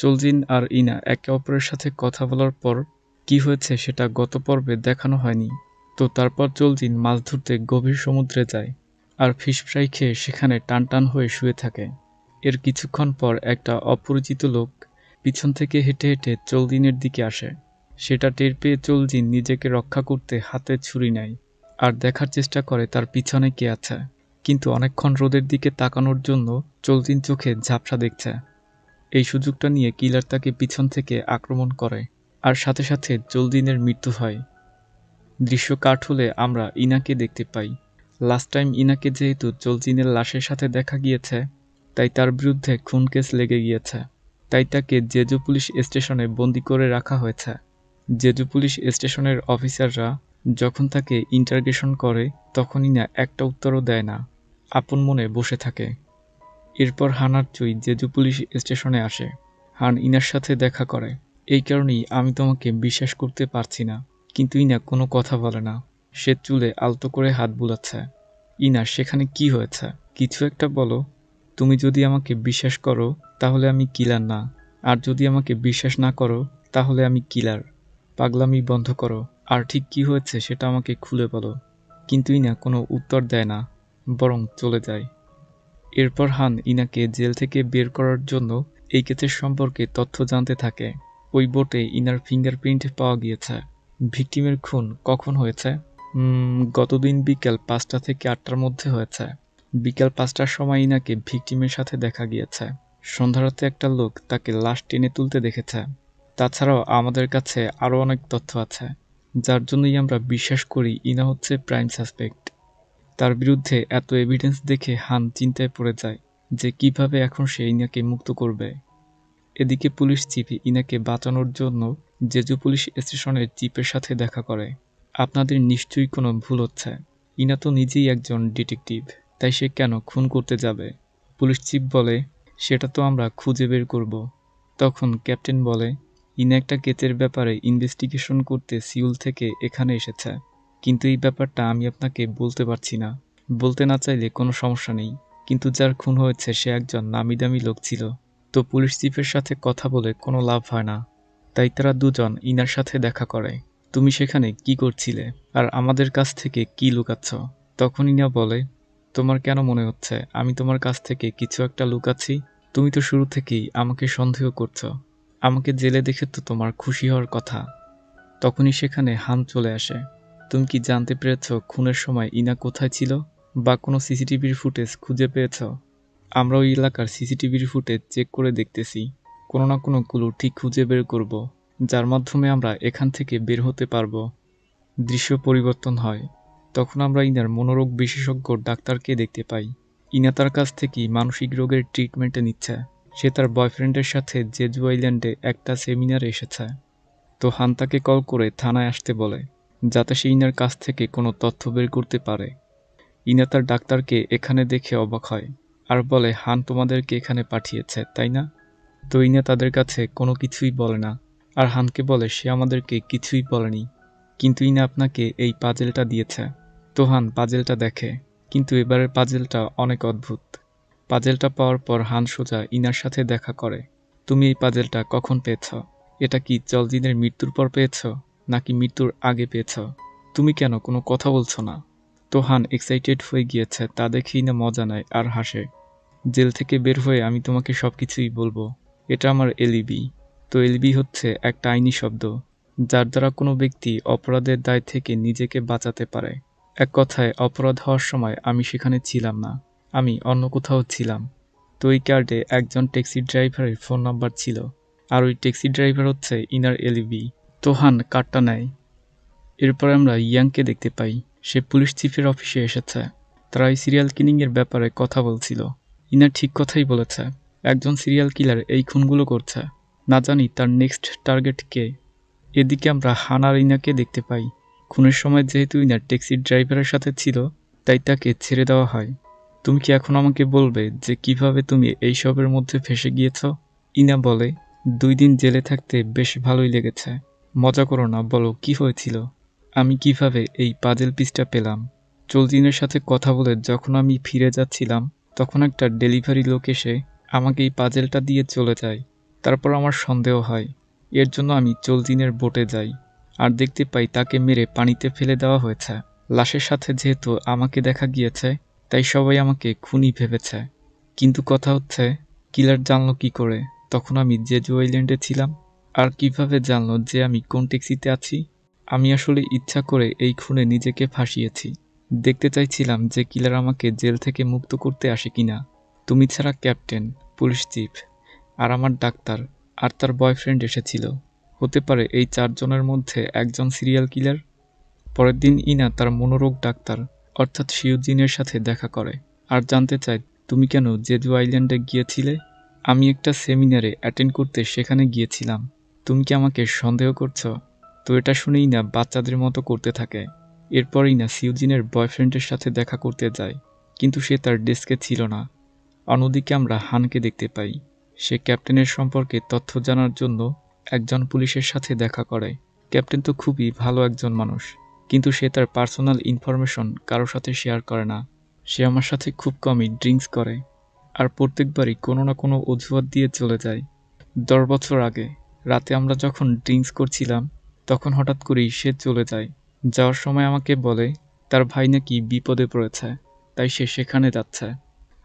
চলজিন আর ইনা একে অপরের সাথে কথা বলার পর কি হয়েছে সেটা গত পর্বে দেখানো হয়নি। তো তারপর চলজিন মাছ ধরতে গভীর সমুদ্রে যায় আর ফিশ ফ্রাই খেয়ে সেখানে টানটান হয়ে শুয়ে থাকে। এর কিছুক্ষণ পর একটা অপরিচিত লোক পিছন থেকে হেঁটে হেঁটে চলজিনের দিকে আসে। সেটা টের পেয়ে চলজিন নিজেকে রক্ষা করতে হাতে ছুরি নেয় আর দেখার চেষ্টা করে তার পিছনে কে আছে। কিন্তু অনেকক্ষণ রোদের দিকে তাকানোর জন্য চলজিন চোখে ঝাপসা দেখছে। এই সুযোগটা নিয়ে কিলার তাকে পিছন থেকে আক্রমণ করে আর সাথে সাথে চলজিনের মৃত্যু হয়। দৃশ্য কাট হলে আমরা ইনাকে দেখতে পাই। লাস্ট টাইম ইনাকে যেহেতু চলজিনের লাশের সাথে দেখা গিয়েছে, তাই তার বিরুদ্ধে খুন কেস লেগে গিয়েছে। তাই তাকে জেজু পুলিশ স্টেশনে বন্দি করে রাখা হয়েছে। জেজু পুলিশ স্টেশনের অফিসাররা যখন তাকে ইন্টারগেশন করে তখন ইনা একটা উত্তরও দেয় না, আপন মনে বসে থাকে। এরপর হান আর চুই জেজু পুলিশ স্টেশনে আসে। হান ইনার সাথে দেখা করে। এই কারণেই আমি তোমাকে বিশ্বাস করতে পারছি না। কিন্তু ইনা কোনো কথা বলে না। সে চুলে আলতো করে হাত বুলাচ্ছে। ইনা, সেখানে কি হয়েছে? কিছু একটা বলো। তুমি যদি আমাকে বিশ্বাস করো তাহলে আমি কিলার না, আর যদি আমাকে বিশ্বাস না করো তাহলে আমি কিলার। পাগলামি বন্ধ করো, আর ঠিক কি হয়েছে সেটা আমাকে খুলে বলো। কিন্তু ইনা কোনো উত্তর দেয় না, বরং চলে যায়। এরপর হান ইনাকে জেল থেকে বের করার জন্য এই কেসের সম্পর্কে তথ্য জানতে থাকে। ওই বোটে ইনার ফিঙ্গারপ্রিন্ট পাওয়া গিয়েছে। ভিকটিমের খুন কখন হয়েছে? গতদিন বিকেল 5টা থেকে 8টার মধ্যে হয়েছে। বিকেল 5টার সময় ইনাকে ভিকটিমের সাথে দেখা গিয়েছে। সন্ধ্যারাতে একটা লোক তাকে লাশ টেনে তুলতে দেখেছে। তাছাড়াও আমাদের কাছে আরও অনেক তথ্য আছে, যার জন্যই আমরা বিশ্বাস করি ইনা হচ্ছে প্রাইম সাসপেক্ট। তার বিরুদ্ধে এত এভিডেন্স দেখে হান চিন্তায় পড়ে যায় যে কিভাবে এখন সে ইনাকে মুক্ত করবে। এদিকে পুলিশ চিফ ইনাকে বাঁচানোর জন্য জেজু পুলিশ স্টেশনের চিফের সাথে দেখা করে। আপনাদের নিশ্চয়ই কোনো ভুল হচ্ছে। ইনা তো নিজেই একজন ডিটেকটিভ, তাই সে কেন খুন করতে যাবে? পুলিশ চিফ বলে, সেটা তো আমরা খুঁজে বের করব। তখন ক্যাপ্টেন বলে, ইনা একটা কেসের ব্যাপারে ইনভেস্টিগেশন করতে সিউল থেকে এখানে এসেছে। কিন্তু এই ব্যাপারটা আমি আপনাকে বলতে পারছি না। বলতে না চাইলে কোনো সমস্যা নেই, কিন্তু যার খুন হয়েছে সে একজন নামিদামি লোক ছিল। তো পুলিশ চিফের সাথে কথা বলে কোনো লাভ হয় না। তাই তারা দুজন ইনার সাথে দেখা করে। তুমি সেখানে কি করছিলে, আর আমাদের কাছ থেকে কি লুকাচ্ছ? তখন ইনা বলে, তোমার কেন মনে হচ্ছে আমি তোমার কাছ থেকে কিছু একটা লুকাচ্ছি? তুমি তো শুরু থেকেই আমাকে সন্দেহ করছো। আমাকে জেলে দেখে তো তোমার খুশি হওয়ার কথা। তখনই সেখানে হান চলে আসে। তুমি কি জানতে পেরেছ খুনের সময় ইনা কোথায় ছিল, বা কোনো সিসিটিভির ফুটেজ খুঁজে পেয়েছ? আমরা ওই এলাকার সিসিটিভির ফুটেজ চেক করে দেখতেছি। কোনো না কোনো ক্লু ঠিক খুঁজে বের করব, যার মাধ্যমে আমরা এখান থেকে বের হতে পারবো। দৃশ্য পরিবর্তন হয়। তখন আমরা ইনার মনোরোগ বিশেষজ্ঞ ডাক্তারকে দেখতে পাই। ইনা তার কাছ থেকেই মানসিক রোগের ট্রিটমেন্টে নিচ্ছে। সে তার বয়ফ্রেন্ডের সাথে জেজু আইল্যান্ডে একটা সেমিনারে এসেছে। তো হান তাকে কল করে থানায় আসতে বলে, যাতে সে ইনার কাছ থেকে কোনো তথ্য বের করতে পারে। ইনা তার ডাক্তারকে এখানে দেখে অবাক হয় আর বলে, হান তোমাদেরকে এখানে পাঠিয়েছে, তাই না? তো ইনা তাদের কাছে কোনো কিছুই বলে না, আর হানকে বলে সে আমাদেরকে কিছুই বলেনি, কিন্তু ইনা আপনাকে এই পাজেলটা দিয়েছে। তো হান পাজেলটা দেখে, কিন্তু এবারের পাজেলটা অনেক অদ্ভুত। পাজেলটা পাওয়ার পর হান সোজা ইনার সাথে দেখা করে। তুমি এই পাজেলটা কখন পেয়েছ? এটা কি চলজিনের মৃত্যুর পর পেয়েছ, নাকি মৃত্যুর আগে পেয়েছ? তুমি কেন কোনো কথা বলছো না? তো হান এক্সাইটেড হয়ে গিয়েছে, তা দেখেই না মজা নেয় আর হাসে। জেল থেকে বের হয়ে আমি তোমাকে সবকিছুই বলবো। এটা আমার এলিবি। তো এলিবি হচ্ছে একটা আইনি শব্দ, যার দ্বারা কোনো ব্যক্তি অপরাধের দায় থেকে নিজেকে বাঁচাতে পারে। এক কথায়, অপরাধ হওয়ার সময় আমি সেখানে ছিলাম না, আমি অন্য কোথাও ছিলাম। তো এই কার্ডে একজন ট্যাক্সি ড্রাইভারের ফোন নাম্বার ছিল, আর ওই ট্যাক্সি ড্রাইভার হচ্ছে ইনার এলিবি। তো হান কার্ডটা নেয়। এরপর আমরা ইয়াংকে দেখতে পাই। সে পুলিশ চিফের অফিসে এসেছে। তারা এই সিরিয়াল কিলিংয়ের ব্যাপারে কথা বলছিল। ইনা ঠিক কথাই বলেছে, একজন সিরিয়াল কিলার এই খুনগুলো করছে। না জানি তার নেক্সট টার্গেট কে। এদিকে আমরা হান আর ইনাকে দেখতে পাই। খুনের সময় যেহেতু ইনা ট্যাক্সি ড্রাইভারের সাথে ছিল, তাই তাকে ছেড়ে দেওয়া হয়। তুমি কি এখন আমাকে বলবে যে কিভাবে তুমি এইসবের মধ্যে ফেঁসে গিয়েছ? ইনা বলে, 2 দিন জেলে থাকতে বেশ ভালোই লেগেছে। মজা করো না, বলো কি হয়েছিল? আমি কিভাবে এই পাজেল পিসটা পেলাম? চলজিনের সাথে কথা বলে যখন আমি ফিরে যাচ্ছিলাম, তখন একটা ডেলিভারি লোক এসে আমাকে এই পাজেলটা দিয়ে চলে যায়। তারপর আমার সন্দেহ হয়। এর জন্য আমি চলজিনের বোটে যাই আর দেখতে পাই তাকে মেরে পানিতে ফেলে দেওয়া হয়েছে। লাশের সাথে যেহেতু আমাকে দেখা গিয়েছে, তাই সবাই আমাকে খুনি ভেবেছে। কিন্তু কথা হচ্ছে, কিলার জানলো কি করে তখন আমি জেজু আইল্যান্ডে ছিলাম? আর কিভাবে জানলো যে আমি কোন ট্যাক্সিতে আছি? আমি আসলে ইচ্ছা করে এই খুনে নিজেকে ফাঁসিয়েছি। দেখতে চাইছিলাম যে কিলার আমাকে জেল থেকে মুক্ত করতে আসে কিনা। তুমি ছাড়া ক্যাপ্টেন, পুলিশ চিফ আর আমার ডাক্তার আর তার বয়ফ্রেন্ড এসেছিল। হতে পারে এই 4 জনের মধ্যে একজন সিরিয়াল কিলার? পরের দিন ইনা তার মনোরোগ ডাক্তার অর্থাৎ শিউজিনের সাথে দেখা করে আর জানতে চায় তুমি কেন জেজু আইল্যান্ডে গিয়েছিলে। আমি একটা সেমিনারে অ্যাটেন্ড করতে সেখানে গিয়েছিলাম। তুমি কি আমাকে সন্দেহ করছো? তো এটা শুনেই না বাচ্চাদের মতো করতে থাকে। এরপরই না সিউজিনের বয়ফ্রেন্ডের সাথে দেখা করতে যায়, কিন্তু সে তার ডেস্কে ছিল না। অন্যদিকে আমরা হানকে দেখতে পাই। সে ক্যাপ্টেনের সম্পর্কে তথ্য জানার জন্য একজন পুলিশের সাথে দেখা করে। ক্যাপ্টেন তো খুবই ভালো একজন মানুষ, কিন্তু সে তার পার্সোনাল ইনফরমেশন কারোর সাথে শেয়ার করে না। সে আমার সাথে খুব কমই ড্রিঙ্কস করে আর প্রত্যেকবারই কোনো না কোনো অজুহাত দিয়ে চলে যায়। 10 বছর আগে রাতে আমরা যখন ড্রিঙ্কস করছিলাম, তখন হঠাৎ করেই সে চলে যায়। যাওয়ার সময় আমাকে বলে তার ভাই নাকি বিপদে পড়েছে, তাই সে সেখানে যাচ্ছে।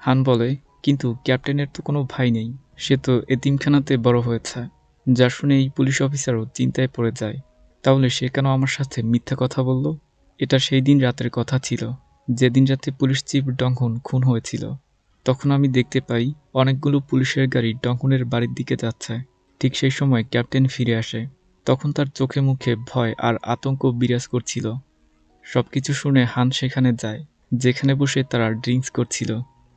হান বলে, কিন্তু ক্যাপ্টেনের তো কোনো ভাই নেই, সে তো এতিমখানাতে বড় হয়েছে। যা শুনে এই পুলিশ অফিসারও চিন্তায় পড়ে যায়। তাহলে সে কেন আমার সাথে মিথ্যা কথা বলল? এটা সেই দিন রাতের কথা ছিল, যেদিন রাতে পুলিশ চিফ ডংহুন খুন হয়েছিল। তখন আমি দেখতে পাই অনেকগুলো পুলিশের গাড়ি ডংহুনের বাড়ির দিকে যাচ্ছে। ঠিক সেই সময় ক্যাপ্টেন ফিরে আসে। তখন তার চোখে মুখে ভয় আর আতঙ্ক বিরাজ করছিল। সবকিছু শুনে হান সেখানে যায়, যেখানে বসে তারা ড্রিঙ্কস করছিল।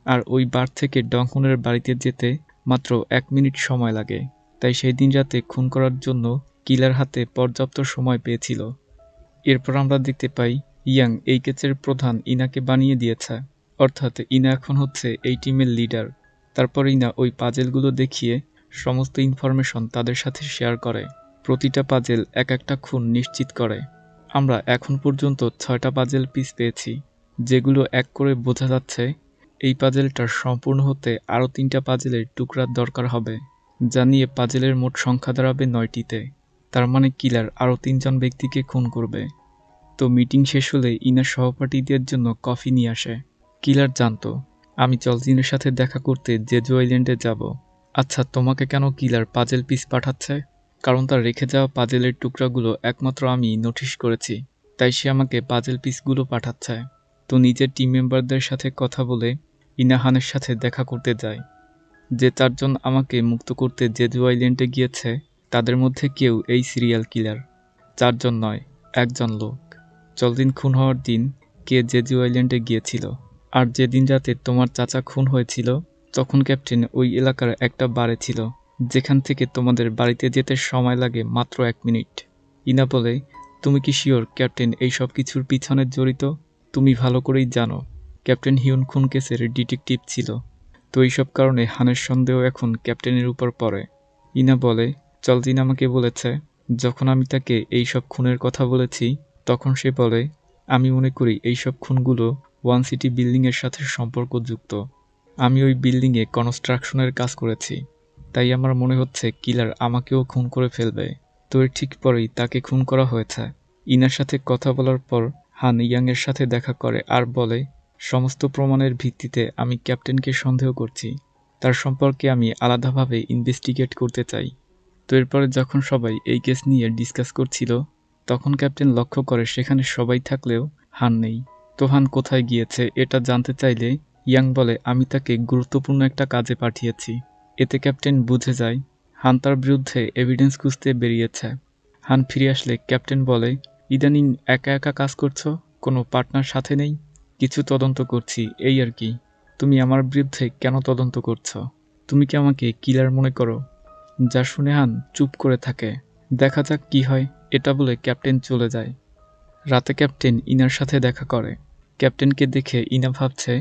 আর ওই বার থেকে ডংহুনের বাড়িতে যেতে মাত্র 1 মিনিট সময় লাগে। তাই সেই দিন রাতে খুন করার জন্য কিলার হাতে পর্যাপ্ত সময় পেয়েছিল। এরপর আমরা দেখতে পাই ইয়াং এই কেসের প্রধান ইনাকে বানিয়ে দিয়েছে, অর্থাৎ ইনা এখন হচ্ছে এই টিমের লিডার। তারপর ইনা ওই পাজেলগুলো দেখিয়ে সমস্ত ইনফরমেশন তাদের সাথে শেয়ার করে। প্রতিটা পাজেল এক একটা খুন নিশ্চিত করে। আমরা এখন পর্যন্ত 6টা পাজেল পিস পেয়েছি, যেগুলো এক করে বোঝা যাচ্ছে এই পাজেলটার সম্পূর্ণ হতে আরও 3টা পাজেলের টুকরার দরকার হবে, যা নিয়ে পাজেলের মোট সংখ্যা দাঁড়াবে 9টিতে। তার মানে কিলার আরও 3 জন ব্যক্তিকে খুন করবে। তো মিটিং শেষ হলে ইনার সহপাঠীদের জন্য কফি নিয়ে আসে। কিলার জানতো আমি চলজিনের সাথে দেখা করতে জেজু আইল্যান্ডে যাব। আচ্ছা, তোমাকে কেন কিলার পাজেল পিস পাঠাচ্ছে? কারণ তার রেখে যাওয়া পাজেলের টুকরাগুলো একমাত্র আমি নোটিশ করেছি, তাই সে আমাকে পাজেল পিসগুলো পাঠাচ্ছে। তো নিজের টিম মেম্বারদের সাথে কথা বলে ইনা হানের সাথে দেখা করতে যায়। যে 4 জন আমাকে মুক্ত করতে জেজু আইল্যান্ডে গিয়েছে, তাদের মধ্যে কেউ এই সিরিয়াল কিলার। 4 জন নয়, একজন লোক। চলদিন খুন হওয়ার দিন কে জেজু আইল্যান্ডে গিয়েছিল? আর যেদিন রাতে তোমার চাচা খুন হয়েছিল, তখন ক্যাপ্টেন ওই এলাকার একটা বারে ছিল, যেখান থেকে তোমাদের বাড়িতে যেতে সময় লাগে মাত্র 1 মিনিট। ইনা বলে, তুমি কি শিওর ক্যাপ্টেন এই সব কিছুর পিছনে জড়িত? তুমি ভালো করেই জানো ক্যাপ্টেন হিউন খুন কেসের ডিটেকটিভ ছিল। তো এইসব কারণে হানের সন্দেহ এখন ক্যাপ্টেনের উপর পড়ে। ইনা বলে, চলজিন আমাকে বলেছে যখন আমি তাকে এই সব খুনের কথা বলেছি, তখন সে বলে আমি মনে করি এই সব খুনগুলো ওয়ান সিটি বিল্ডিংয়ের সাথে সম্পর্কযুক্ত। আমি ওই বিল্ডিংয়ে কনস্ট্রাকশনের কাজ করেছি, তাই আমার মনে হচ্ছে কিলার আমাকেও খুন করে ফেলবে। তো এর ঠিক পরেই তাকে খুন করা হয়েছে। ইনার সাথে কথা বলার পর হান ইয়াংয়ের সাথে দেখা করে আর বলে, সমস্ত প্রমাণের ভিত্তিতে আমি ক্যাপ্টেনকে সন্দেহ করছি। তার সম্পর্কে আমি আলাদাভাবে ইনভেস্টিগেট করতে চাই। তো এরপরে যখন সবাই এই কেস নিয়ে ডিসকাস করছিল, তখন ক্যাপ্টেন লক্ষ্য করে সেখানে সবাই থাকলেও হান নেই। তো হান কোথায় গিয়েছে এটা জানতে চাইলে ইয়াং বলে আমি তাকে গুরুত্বপূর্ণ একটা কাজে পাঠিয়েছি। এতে ক্যাপ্টেন বুঝে যায় হান তার বিরুদ্ধে এভিডেন্স খুঁজতে বেরিয়েছে। হান ফিরে আসলে ক্যাপ্টেন বলে, ইদানিং একা একা কাজ করছো, কোনো পার্টনার সাথে নেই? কিছু তদন্ত করছি, এই আর কি। তুমি আমার বিরুদ্ধে কেন তদন্ত করছো? তুমি কি আমাকে কিলার মনে করো? যা শুনে হান চুপ করে থাকে। দেখা যাক কি হয়, এটা বলে ক্যাপ্টেন চলে যায়। রাতে ক্যাপ্টেন ইনার সাথে দেখা করে। ক্যাপ্টেনকে দেখে ইনা ভাবছে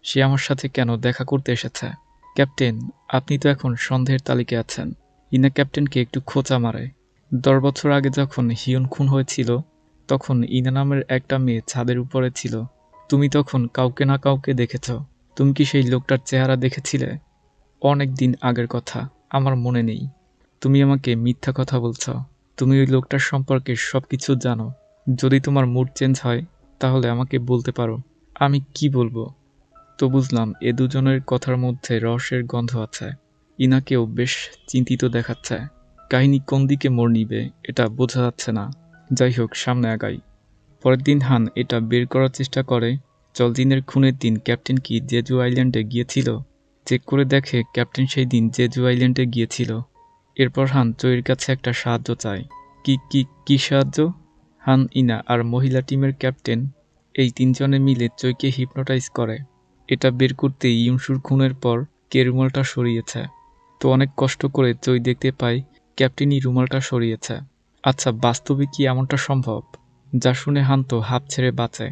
সে আমার সাথে কেন দেখা করতে এসেছে। ক্যাপ্টেন, আপনি তো এখন সন্দেহের তালিকায় আছেন। ইনা ক্যাপ্টেনকে একটু খোঁচা মারে। 10 বছর আগে যখন হিউন খুন হয়েছিল, তখন ইনা নামের একটা মেয়ে ছাদের উপরে ছিল। তুমি তখন কাউকে না কাউকে দেখেছ। তুমি কি সেই লোকটার চেহারা দেখেছিলে? অনেক দিন আগের কথা, আমার মনে নেই, তুমি আমাকে মিথ্যা কথা বলছ। তুমি ওই লোকটার সম্পর্কে সবকিছু জানো। যদি তোমার মুড চেঞ্জ হয় তাহলে আমাকে বলতে পারো। আমি কি বলবো? তো বুঝলাম এ দুজনের কথার মধ্যে রহস্যের গন্ধ আছে। ইনাকেও বেশ চিন্তিত দেখাচ্ছে। কাহিনী কোন দিকে মোড় নিবে এটা বোঝা যাচ্ছে না। যাই হোক, সামনে আগাই। পরের দিন হান এটা বের করার চেষ্টা করে জলদিনের খুনের দিন ক্যাপ্টেন কি জেজু আইল্যান্ডে গিয়েছিল। চেক করে দেখে ক্যাপ্টেন সেই দিন জেজু আইল্যান্ডে গিয়েছিল। এরপর হান চইয়ের কাছে একটা সাহায্য চায়। কি সাহায্য? হান, ইনা আর মহিলা টিমের ক্যাপ্টেন এই তিনজনে মিলে চইকে হিপনোটাইজ করে। এটা বের করতে ইউনসুর খুনের পর কে রুমালটা সরিয়েছে। তো অনেক কষ্ট করে চই দেখতে পায় ক্যাপ্টেনই রুমালটা সরিয়েছে। আচ্ছা, বাস্তবে কি এমনটা সম্ভব? যা শুনে হান তো হাঁপ ছেড়ে বাঁচে।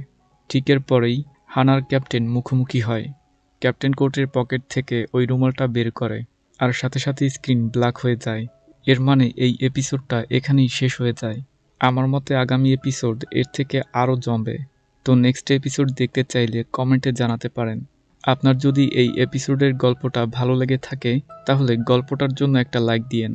ঠিক এর পরেই হান আর ক্যাপ্টেন মুখোমুখি হয়। ক্যাপ্টেন কোটের পকেট থেকে ওই রুমালটা বের করে, আর সাথে সাথে স্ক্রিন ব্ল্যাক হয়ে যায়। এর মানে এই এপিসোডটা এখানেই শেষ হয়ে যায়। আমার মতে আগামী এপিসোড এর থেকে আরও জমবে। তো নেক্সট এপিসোড দেখতে চাইলে কমেন্টে জানাতে পারেন। আপনার যদি এই এপিসোডের গল্পটা ভালো লেগে থাকে তাহলে গল্পটার জন্য একটা লাইক দিয়েন।